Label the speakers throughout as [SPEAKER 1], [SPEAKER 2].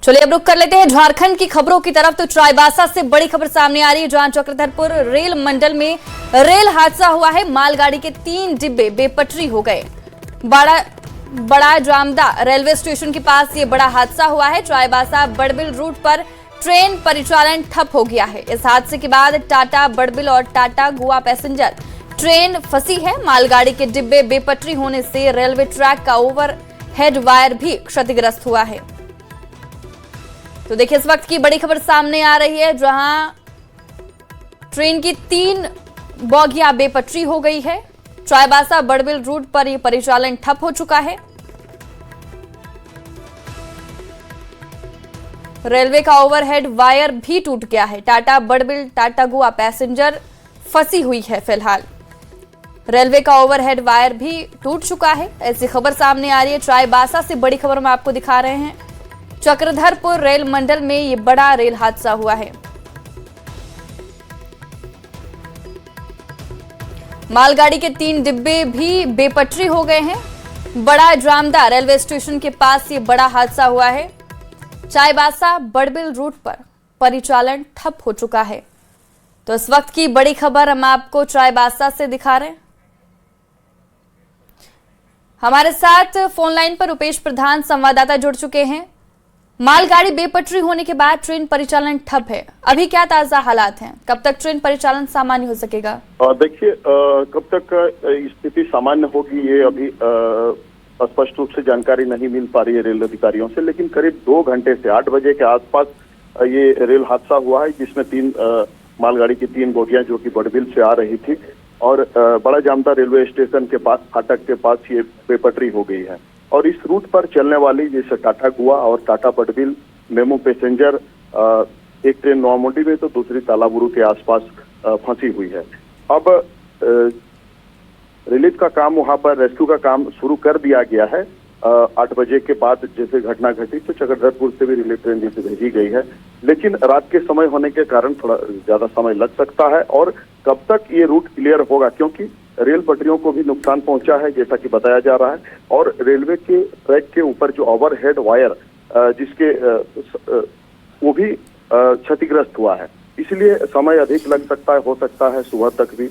[SPEAKER 1] चलिए अब रुक कर लेते हैं झारखंड की खबरों की तरफ। तो चाईबासा से बड़ी खबर सामने आ रही है, जहां चक्रधरपुर रेल मंडल में रेल हादसा हुआ है। मालगाड़ी के 3 डिब्बे बेपटरी हो गए। बड़ा जामदा रेलवे स्टेशन के पास ये बड़ा हादसा हुआ है। चाईबासा बड़बिल रूट पर ट्रेन परिचालन ठप हो गया है। इस हादसे के बाद टाटा बड़बिल और टाटा गोवा पैसेंजर ट्रेन फंसी है। मालगाड़ी के डिब्बे बेपटरी होने से रेलवे ट्रैक का ओवर हेड वायर भी क्षतिग्रस्त हुआ है। तो देखिए, इस वक्त की बड़ी खबर सामने आ रही है, जहां ट्रेन की 3 बोगियां बेपटरी हो गई है। चाईबासा बड़बिल रूट पर यह परिचालन ठप हो चुका है। रेलवे का ओवरहेड वायर भी टूट गया है। टाटा बड़बिल टाटा गोवा पैसेंजर फंसी हुई है। फिलहाल रेलवे का ओवरहेड वायर भी टूट चुका है। ऐसी खबर सामने आ रही है। चाईबासा से बड़ी खबर हम आपको दिखा रहे हैं। चक्रधरपुर रेल मंडल में ये बड़ा रेल हादसा हुआ है। मालगाड़ी के 3 डिब्बे भी बेपटरी हो गए हैं। बड़ा जामदा रेलवे स्टेशन के पास ये बड़ा हादसा हुआ है। चाईबासा बड़बिल रूट पर परिचालन ठप हो चुका है। तो इस वक्त की बड़ी खबर हम आपको चाईबासा से दिखा रहे हैं। हमारे साथ फोन लाइन पर रुपेश प्रधान संवाददाता जुड़ चुके हैं। मालगाड़ी बेपटरी होने के बाद ट्रेन परिचालन ठप है। अभी क्या ताजा हालात हैं? कब तक ट्रेन परिचालन सामान्य हो सकेगा?
[SPEAKER 2] देखिए, कब तक स्थिति सामान्य होगी ये अभी स्पष्ट रूप से जानकारी नहीं मिल पा रही है रेल अधिकारियों से, लेकिन करीब 2 घंटे से 8 बजे के आसपास ये रेल हादसा हुआ है, जिसमें 3 मालगाड़ी की 3 बोगियां जो कि बड़बिल से आ रही थी और बड़ा जामदा रेलवे स्टेशन के पास फाटक के पास ये बेपटरी हो गई है। और इस रूट पर चलने वाली जैसे टाटा गोवा और टाटा बड़बिल मेमू पैसेंजर एक ट्रेन नौमुंडी में तो दूसरी तालाबुरु के आसपास फंसी हुई है। अब रिलीफ का काम, वहां पर रेस्क्यू का काम शुरू कर दिया गया है। 8 बजे के बाद जैसे घटना घटी तो चक्रधरपुर से भी रिलीफ ट्रेन जैसे भेजी गई है, लेकिन रात के समय होने के कारण थोड़ा ज्यादा समय लग सकता है। और कब तक ये रूट क्लियर होगा, क्योंकि रेल पटरियों को भी नुकसान पहुंचा है जैसा कि बताया जा रहा है, और रेलवे के ट्रैक के ऊपर जो ओवरहेड वायर जिसके वो भी क्षतिग्रस्त हुआ है, इसलिए समय अधिक लग सकता है। हो सकता है सुबह तक भी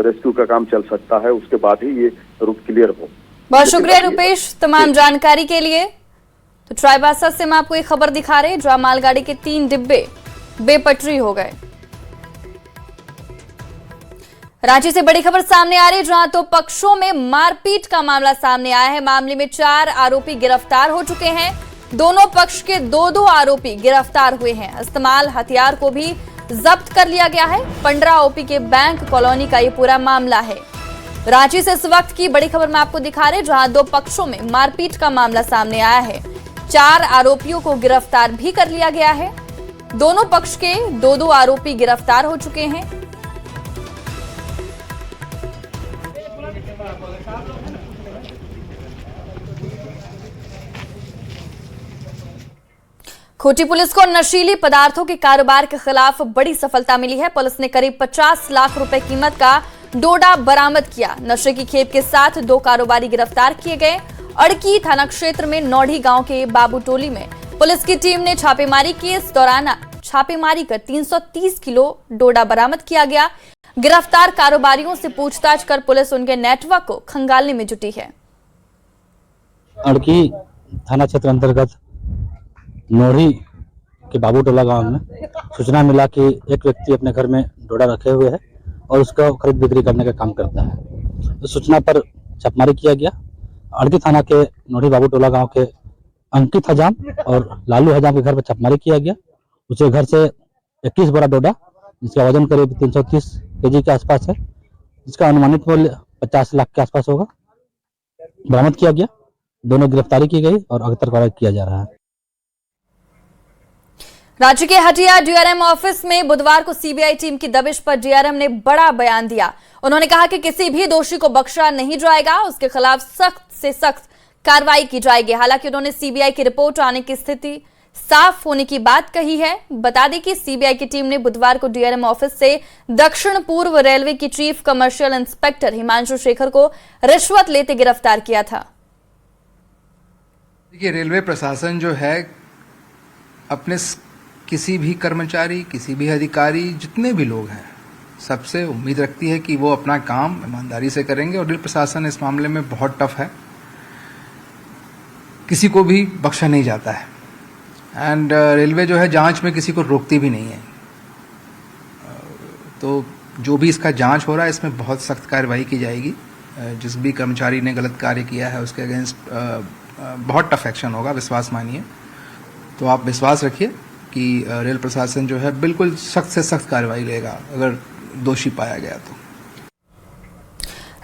[SPEAKER 2] रेस्क्यू का काम चल सकता है, उसके बाद ही ये रूट क्लियर हो।
[SPEAKER 1] बहुत शुक्रिया रुपेश तमाम जानकारी के लिए। तो चाईबासा से हम आपको एक खबर दिखा रहे हैं, जहां मालगाड़ी के 3 डिब्बे बेपटरी हो गए। रांची से बड़ी खबर सामने आ रही है, जहां तो पक्षों में मारपीट का मामला सामने आया है। मामले में 4 आरोपी गिरफ्तार हो चुके हैं। दोनों पक्ष के 2-2 आरोपी गिरफ्तार हुए हैं। इस्तेमाल हथियार को भी जब्त कर लिया गया है। पंडरा ओपी के बैंक कॉलोनी का ये पूरा मामला है। रांची से इस वक्त की बड़ी खबर मैं आपको दिखा रहे हैं, जहां 2 पक्षों में मारपीट का मामला सामने आया है। 4 आरोपियों को गिरफ्तार भी कर लिया गया है। दोनों पक्ष के 2-2 आरोपी गिरफ्तार हो चुके हैं। खूंटी पुलिस को नशीली पदार्थों के कारोबार के खिलाफ बड़ी सफलता मिली है। पुलिस ने करीब 50 लाख रुपए कीमत का डोडा बरामद किया। नशे की खेप के साथ 2 कारोबारी गिरफ्तार किए गए। अड़की थाना क्षेत्र में नौढ़ी गांव के बाबू टोली में पुलिस की टीम ने छापेमारी की। इस दौरान छापेमारी कर 330 किलो डोडा बरामद किया गया। गिरफ्तार कारोबारियों से पूछताछ कर पुलिस उनके नेटवर्क को खंगालने में जुटी है।
[SPEAKER 3] अड़की थाना क्षेत्र अंतर्गत नौढ़ी के बाबू टोला गांव में सूचना मिला कि एक व्यक्ति अपने घर में डोडा रखे हुए है और उसका खरीद बिक्री करने का काम करता है। तो सूचना पर छापेमारी किया गया। अड़की थाना के नौढ़ी बाबू टोला गांव के अंकित हजाम और लालू हजाम के घर पर छापेमारी किया गया। उसके घर से 21 बड़ा डोडा, जिसका वजन करीब 330 केजी के आसपास है, जिसका अनुमानित मूल्य 50 लाख के आसपास होगा, बरामद किया गया। दोनों गिरफ्तारी की गई और आगे तक कार्रवाई किया जा रहा है।
[SPEAKER 1] राज्य के हटिया डीआरएम ऑफिस में बुधवार को सीबीआई टीम की दबिश पर डीआरएम ने बड़ा बयान दिया। उन्होंने कहा कि किसी भी दोषी को बख्शा नहीं जाएगा, उसके खिलाफ सख्त से सख्त कार्रवाई की जाएगी। हालांकि उन्होंने सीबीआई की रिपोर्ट आने की स्थिति साफ होने की बात कही है। बता दें कि सीबीआई की टीम ने बुधवार को डीआरएम ऑफिस से दक्षिण पूर्व रेलवे की chief commercial inspector Himanshu Shekhar को रिश्वत लेते गिरफ्तार किया था।
[SPEAKER 4] देखिए, रेलवे प्रशासन जो है अपने किसी भी कर्मचारी, किसी भी अधिकारी, जितने भी लोग हैं, सबसे उम्मीद रखती है कि वो अपना काम ईमानदारी से करेंगे। और रेल प्रशासन इस मामले में बहुत टफ है, किसी को भी बख्शा नहीं जाता है। एंड रेलवे जो है जांच में किसी को रोकती भी नहीं है। तो जो भी इसका जांच हो रहा है, इसमें बहुत सख्त कार्रवाई की जाएगी। जिस भी कर्मचारी ने गलत कार्य किया है उसके अगेंस्ट बहुत टफ एक्शन होगा, विश्वास मानिए। तो आप विश्वास रखिए कि रेल प्रशासन जो है बिल्कुल सख्त से सख्त कार्रवाई लेगा अगर दोषी पाया गया तो।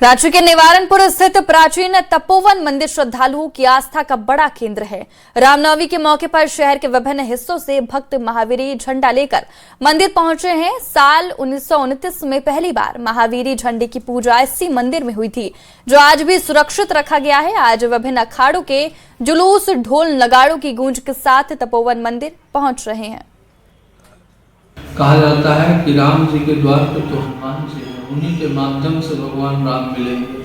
[SPEAKER 1] रांची के निवारनपुर स्थित प्राचीन तपोवन मंदिर श्रद्धालुओं की आस्था का बड़ा केंद्र है। रामनवमी के मौके पर शहर के विभिन्न हिस्सों से भक्त महावीरी झंडा लेकर मंदिर पहुंचे हैं। साल 1929 में पहली बार महावीरी झंडे की पूजा इसी मंदिर में हुई थी, जो आज भी सुरक्षित रखा गया है। आज विभिन्न अखाड़ों के जुलूस ढोल नगाड़ों की गूंज के साथ तपोवन मंदिर पहुंच रहे हैं।
[SPEAKER 5] कहा जाता है कि राम जी के द्वार पे तो हनुमान जी हैं, उन्हीं के माध्यम से भगवान राम मिलेंगे।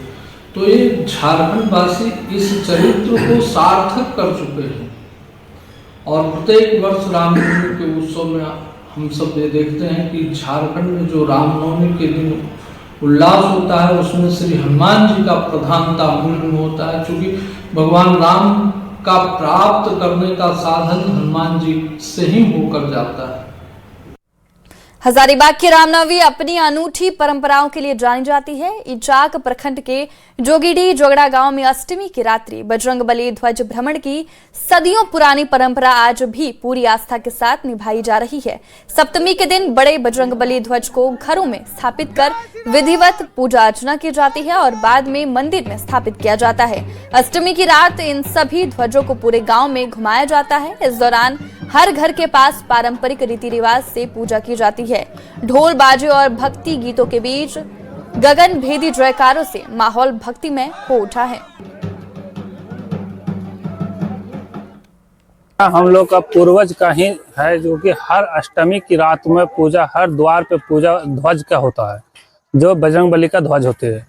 [SPEAKER 5] तो ये झारखंड वासी इस चरित्र को सार्थक कर चुके हैं और प्रत्येक वर्ष रामनवमी के उत्सव में हम सब ये देखते हैं कि झारखंड में जो रामनवमी के दिन उल्लास होता है उसमें श्री हनुमान जी का प्रधानता मूल में होता है, क्योंकि भगवान राम का प्राप्त करने का साधन हनुमान जी से ही होकर जाता है।
[SPEAKER 1] हजारीबाग की रामनवमी अपनी अनूठी परंपराओं के लिए जानी जाती है। इचाक प्रखंड के जोगीडी जोगड़ा गांव में अष्टमी की रात्रि बजरंगबली ध्वज भ्रमण की सदियों पुरानी परंपरा आज भी पूरी आस्था के साथ निभाई जा रही है। सप्तमी के दिन बड़े बजरंगबली ध्वज को घरों में स्थापित कर विधिवत पूजा अर्चना की जाती है और बाद में मंदिर में स्थापित किया जाता है। अष्टमी की रात इन सभी ध्वजों को पूरे गाँव में घुमाया जाता है। इस दौरान हर घर के पास पारंपरिक रीति रिवाज से पूजा की जाती है। ढोल बाजे और भक्ति गीतों के बीच गगन भेदी जयकारों से माहौल भक्तिमय हो उठा है।
[SPEAKER 6] हम लोग का पूर्वज का ही है, जो कि हर अष्टमी की रात में पूजा, हर द्वार पे पूजा ध्वज का होता है, जो बजरंगबली का ध्वज होते हैं।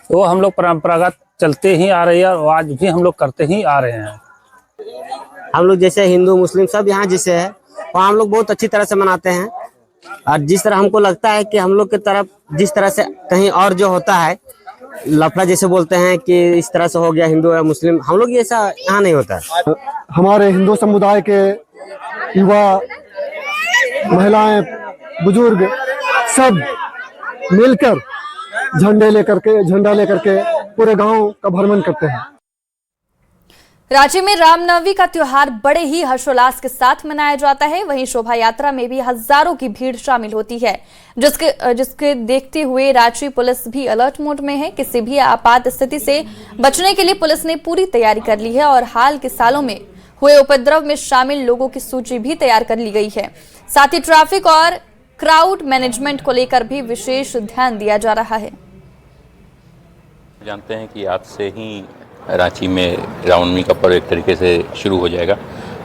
[SPEAKER 6] तो हम लोग परंपरागत चलते ही आ रही है और आज भी हम लोग करते ही आ रहे हैं।
[SPEAKER 7] हम लोग जैसे हिंदू मुस्लिम सब यहाँ जैसे है, वहाँ हम लोग बहुत अच्छी तरह से मनाते हैं। और जिस तरह हमको लगता है कि हम लोग की तरफ जिस तरह से कहीं और जो होता है लफड़ा जैसे बोलते हैं कि इस तरह से हो गया हिंदू या मुस्लिम, हम लोग ऐसा यहाँ नहीं होता है।
[SPEAKER 8] हमारे हिंदू समुदाय के युवा, महिलाएं, बुजुर्ग सब मिलकर झंडा लेकर के पूरे गांव का भ्रमण करते हैं।
[SPEAKER 1] रांची में रामनवमी का त्योहार बड़े ही हर्षोल्लास के साथ मनाया जाता है। वहीं शोभा यात्रा में भी हजारों की भीड़ शामिल होती है, जिसके देखते हुए रांची पुलिस भी अलर्ट मोड में है। किसी भी आपात स्थिति से बचने के लिए पुलिस ने पूरी तैयारी कर ली है और हाल के सालों में हुए उपद्रव में शामिल लोगों की सूची भी तैयार कर ली गई है। साथ ही ट्रैफिक और क्राउड मैनेजमेंट को लेकर भी विशेष ध्यान दिया जा रहा है।
[SPEAKER 9] जानते हैं कि आज से ही रांची में रामनवमी का पर्व एक तरीके से शुरू हो जाएगा।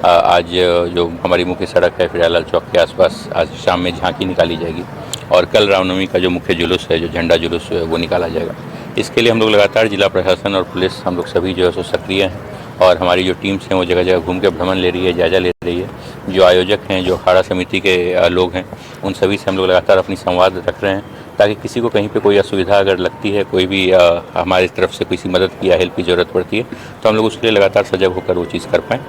[SPEAKER 9] आज जो हमारी मुख्य सड़क है फिरालाल चौक के आसपास आज शाम में झांकी निकाली जाएगी और कल रामनवमी का जो मुख्य जुलूस है, जो झंडा जुलूस है, वो निकाला जाएगा। इसके लिए हम लोग लगातार जिला प्रशासन और पुलिस हम लोग सभी जो है सो सक्रिय हैं और हमारी जो टीम्स हैं वो जगह जगह घूम के भ्रमण ले रही है, जायजा ले रही है। जो आयोजक हैं, जो अखाड़ा समिति के लोग हैं, उन सभी से हम लोग लगातार अपनी संवाद रख रहे हैं ताकि किसी को कहीं पे कोई असुविधा अगर लगती है, कोई भी हमारी तरफ से किसी मदद की या हेल्प की जरूरत पड़ती है तो हम लोग उसके लिए लगातार सजग होकर वो चीज़ कर पाएँ।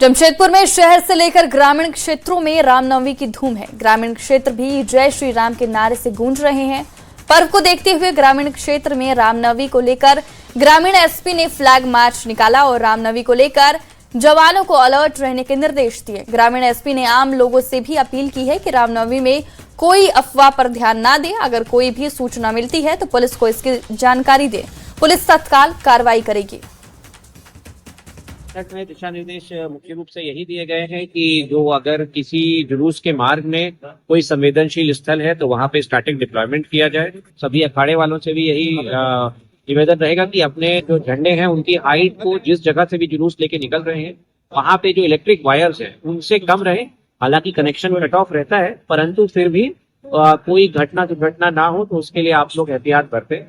[SPEAKER 1] जमशेदपुर में शहर से लेकर ग्रामीण क्षेत्रों में रामनवमी की धूम है। ग्रामीण क्षेत्र भी जय श्री राम के नारे से गूंज रहे हैं। पर्व को देखते हुए ग्रामीण क्षेत्र में रामनवमी को लेकर ग्रामीण एसपी ने फ्लैग मार्च निकाला और रामनवमी को लेकर जवानों को अलर्ट रहने के निर्देश दिए। ग्रामीण एसपी ने आम लोगों से भी अपील की है कि रामनवमी में कोई अफवाह पर ध्यान ना दे। अगर कोई भी सूचना मिलती है तो पुलिस को इसकी जानकारी दे। पुलिस तत्काल कार्रवाई करेगी।
[SPEAKER 10] दिशा निर्देश मुख्य रूप से यही दिए गए हैं कि जो अगर किसी जुलूस के मार्ग में कोई संवेदनशील स्थल है तो वहां पे स्टैटिक डिप्लॉयमेंट किया जाए। सभी अखाड़े वालों से भी यही निवेदन रहेगा कि अपने जो झंडे हैं उनकी हाइट को जिस जगह से भी जुलूस लेके निकल रहे हैं वहां पे जो इलेक्ट्रिक वायर्स है उनसे कम रहे। हालांकि कनेक्शन कट ऑफ रहता है, परंतु फिर भी कोई घटना दुर्घटना ना हो तो उसके लिए आप लोग एहतियात बरतें।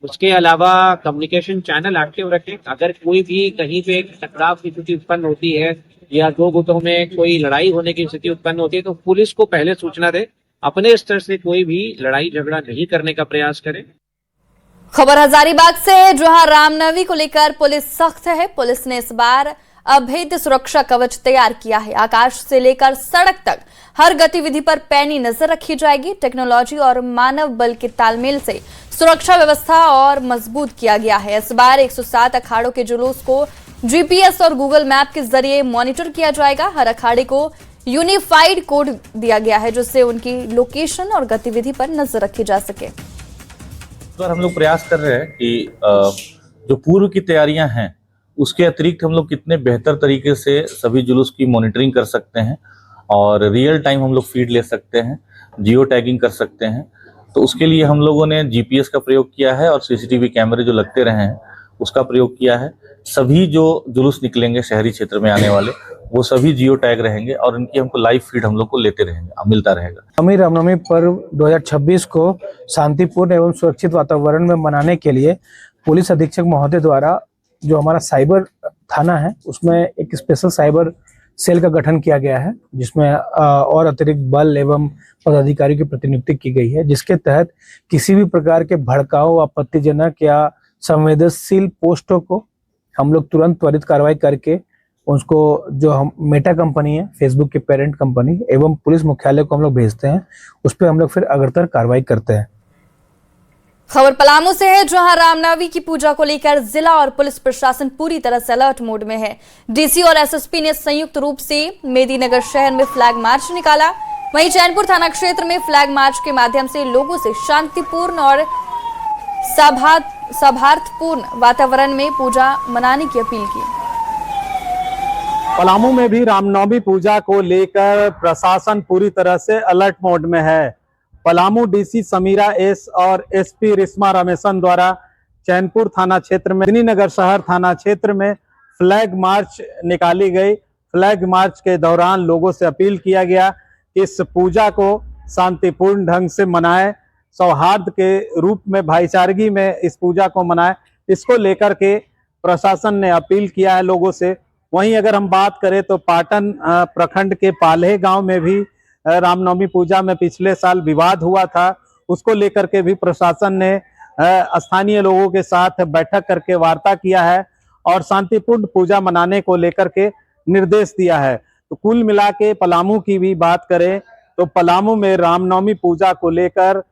[SPEAKER 10] उसके अलावा कम्युनिकेशन चैनल एक्टिव रखें। अगर कोई भी कहीं पे टकराव की स्थिति उत्पन्न होती है या दो गुटों में कोई लड़ाई होने की स्थिति उत्पन्न होती है तो पुलिस को पहले सूचना दे। अपने स्तर से कोई भी लड़ाई झगड़ा नहीं करने का प्रयास करें।
[SPEAKER 1] खबर हजारीबाग से है, जहां रामनवमी को लेकर पुलिस सख्त है। पुलिस ने इस बार अभेद्य सुरक्षा कवच तैयार किया है। आकाश से लेकर सड़क तक हर गतिविधि पर पैनी नजर रखी जाएगी। टेक्नोलॉजी और मानव बल के तालमेल से सुरक्षा व्यवस्था और मजबूत किया गया है। इस बार 107 अखाड़ों के जुलूस को जीपीएस और गूगल मैप के जरिए मॉनिटर किया जाएगा। हर अखाड़े को यूनिफाइड कोड दिया गया है जिससे उनकी लोकेशन और गतिविधि पर नजर रखी जा सके।
[SPEAKER 11] हम लोग प्रयास कर रहे हैं कि जो पूर्व की तैयारियां हैं उसके अतिरिक्त हम लोग कितने बेहतर तरीके से सभी जुलूस की मॉनिटरिंग कर सकते हैं और रियल टाइम हम लोग फीड ले सकते हैं, जियो टैगिंग कर सकते हैं। तो उसके लिए हम लोगों ने जीपीएस का प्रयोग किया है और सीसीटीवी कैमरे जो लगते रहे हैं उसका प्रयोग किया है। सभी जो जुलूस निकलेंगे शहरी क्षेत्र में आने वाले वो सभी जियो टैग रहेंगे और इनकी हमको लाइव फीड हम लोग को लेते रहेंगे, मिलता रहेगा।
[SPEAKER 6] रामनवमी पर्व 2026 को शांतिपूर्ण एवं सुरक्षित वातावरण में मनाने के लिए पुलिस अधीक्षक महोदय द्वारा जो हमारा साइबर थाना है उसमें एक स्पेशल साइबर सेल का गठन किया गया है जिसमें और अतिरिक्त बल एवं पदाधिकारियों की प्रतिनियुक्ति की गई है, जिसके तहत किसी भी प्रकार के भड़काऊ, आपत्तिजनक या संवेदनशील पोस्टों को हम लोग तुरंत त्वरित कार्रवाई करके उसको जो हम मेटा कंपनी है, फेसबुक की पेरेंट कंपनी एवं पुलिस मुख्यालय को हम लोग भेजते हैं, उस पर हम लोग फिर अग्रतर कार्रवाई करते हैं।
[SPEAKER 1] खबर पलामू से है, जहां रामनवमी की पूजा को लेकर जिला और पुलिस प्रशासन पूरी तरह से अलर्ट मोड में है। डीसी और एसएसपी ने संयुक्त रूप से मेदिनीनगर शहर में फ्लैग मार्च निकाला। वहीं चैनपुर थाना क्षेत्र में फ्लैग मार्च के माध्यम से लोगों से शांतिपूर्ण और सौहार्दपूर्ण वातावरण में पूजा मनाने की अपील की।
[SPEAKER 12] पलामू में भी रामनवमी पूजा को लेकर प्रशासन पूरी तरह से अलर्ट मोड में है। पलामू डीसी समीरा एस और एसपी रिश्मा रमेशन द्वारा चैनपुर थाना क्षेत्र में मेदिनीनगर शहर थाना क्षेत्र में फ्लैग मार्च निकाली गई। फ्लैग मार्च के दौरान लोगों से अपील किया गया कि इस पूजा को शांतिपूर्ण ढंग से मनाएं, सौहार्द के रूप में, भाईचारगी में इस पूजा को मनाएं। इसको लेकर के प्रशासन ने अपील किया है लोगों से। वहीं अगर हम बात करें तो पाटन प्रखंड के पाल्हे गांव में भी रामनवमी पूजा में पिछले साल विवाद हुआ था, उसको लेकर के भी प्रशासन ने स्थानीय लोगों के साथ बैठक करके वार्ता किया है और शांतिपूर्ण पूजा मनाने को लेकर के निर्देश दिया है। तो कुल मिला के पलामू की भी बात करें तो पलामू में रामनवमी पूजा को लेकर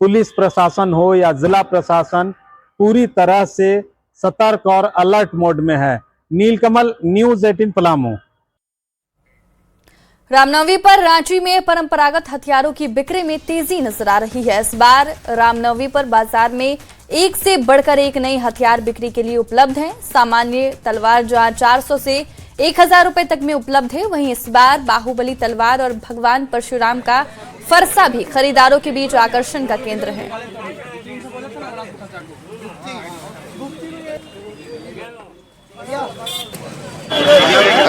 [SPEAKER 12] पुलिस प्रशासन हो या जिला प्रशासन पूरी तरह से सतर्क और अलर्ट मोड में है। नीलकमल, न्यूज़ 18 पलामू।
[SPEAKER 1] रामनवमी पर रांची में परंपरागत हथियारों की बिक्री में तेजी नजर आ रही है। इस बार रामनवमी पर बाजार में एक से बढ़कर एक नई हथियार बिक्री के लिए उपलब्ध हैं। सामान्य तलवार जहां 400 से 1000 रुपए तक में उपलब्ध है, वहीं इस बार बाहुबली तलवार और भगवान परशुराम का फरसा भी खरीदारों के बीच आकर्षण का केंद्र है।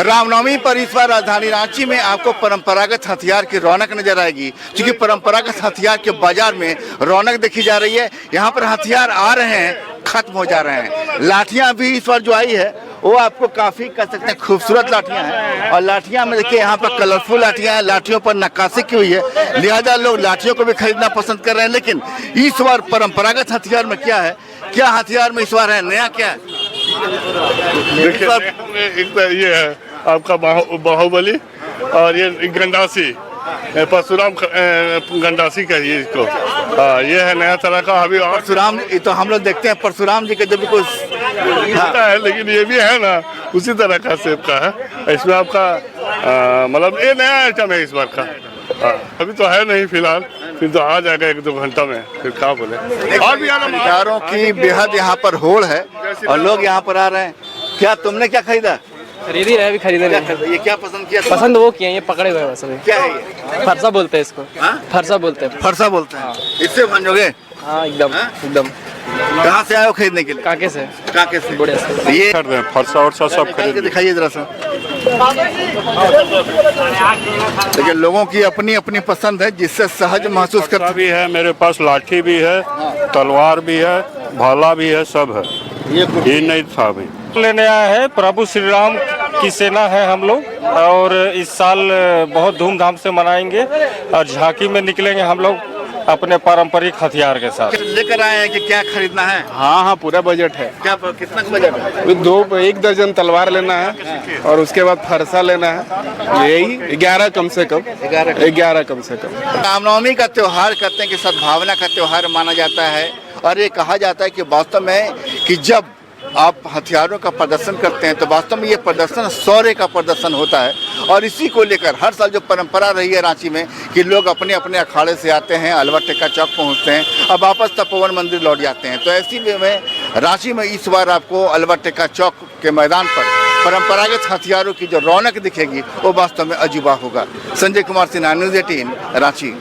[SPEAKER 13] रामनवमी पर इस बार राजधानी रांची में आपको परंपरागत हथियार की रौनक नजर आएगी, क्योंकि परंपरागत हथियार के बाजार में रौनक देखी जा रही है। यहाँ पर हथियार आ रहे हैं, खत्म हो जा रहे हैं। लाठियाँ भी इस बार जो आई है वो आपको काफी कह सकते हैं खूबसूरत लाठियाँ हैं और लाठियाँ में देखिए यहाँ पर कलरफुल लाठियाँ हैं, लाठियों पर नक्काशी की हुई है, लिहाजा लोग लाठियों को भी खरीदना पसंद कर रहे हैं। लेकिन इस बार परंपरागत हथियार में क्या है, क्या हथियार में इस बार है, नया क्या है?
[SPEAKER 14] ये है आपका बाहुबली और ये गंडासी, परशुराम गंडासी कहिए इसको। ये है नया तरह का। अभी
[SPEAKER 13] परशुराम तो हम लोग देखते हैं परशुराम जी का जब भी कुछ
[SPEAKER 14] है, लेकिन ये भी है ना उसी तरह का शेप का है। इसमें आपका मतलब ये नया आइटम है इस बार का। अभी तो है नहीं फिलहाल, फिर तो आ जाएगा 1-2 घंटा में, फिर क्या बोले। और भी
[SPEAKER 13] खरीदारों की बेहद यहाँ पर होड़ है और लोग यहाँ पर आ रहे हैं। क्या तुमने क्या खरीदा?
[SPEAKER 15] खरीद ही रहे, अभी खरीदे नहीं।
[SPEAKER 13] ये क्या पसंद किया?
[SPEAKER 15] पसंद वो किए, ये पकड़े हुए बस अभी।
[SPEAKER 13] क्या है ये?
[SPEAKER 15] फरसा बोलते हैं इसको। फरसा बोलते हैं।
[SPEAKER 13] फरसा बोलते हैं। इससे भंजोगे?
[SPEAKER 15] हाँ एकदम।
[SPEAKER 13] कहाँ से आए हो खरीदने के लिए?
[SPEAKER 15] काके से।
[SPEAKER 13] काके से।
[SPEAKER 15] बढ़िया से।
[SPEAKER 13] ये
[SPEAKER 14] फरसा और सब खरीद
[SPEAKER 13] दिखाइए जरा सा। लेकिन लोगों की अपनी अपनी पसंद है जिससे सहज महसूस करता
[SPEAKER 14] भी है। मेरे पास लाठी भी है, तलवार भी है, भाला भी है, सब है, ये नहीं था भाई।
[SPEAKER 16] लेने आए हैं, प्रभु श्री राम की सेना है हम लोग, और इस साल बहुत धूमधाम से मनाएंगे और झांकी में निकलेंगे हम लोग अपने पारंपरिक हथियार के साथ।
[SPEAKER 13] लेकर आए हैं कि क्या खरीदना है?
[SPEAKER 16] हाँ, पूरा बजट है।
[SPEAKER 13] क्या कितना बजट है?
[SPEAKER 16] 1 दर्जन तलवार लेना है और उसके बाद फरसा लेना है, यही 11 कम से कम। 11 कम से कम।
[SPEAKER 13] रामनवमी का त्योहार कहते हैं कि सद्भावना का त्योहार माना जाता है, और ये कहा जाता है कि वास्तव में कि जब आप हथियारों का प्रदर्शन करते हैं तो वास्तव में ये प्रदर्शन शौर्य का प्रदर्शन होता है। और इसी को लेकर हर साल जो परंपरा रही है रांची में कि लोग अपने अपने अखाड़े से आते हैं, अलवर टेक्का चौक पहुंचते हैं, अब वापस तपोवन मंदिर लौट जाते हैं। तो ऐसी में रांची में इस बार आपको अलवर टेक्का चौक के मैदान पर परंपरागत हथियारों की जो रौनक दिखेगी वो वास्तव में अजूबा होगा। संजय कुमार सिन्हा, न्यूज़ 18, रांची।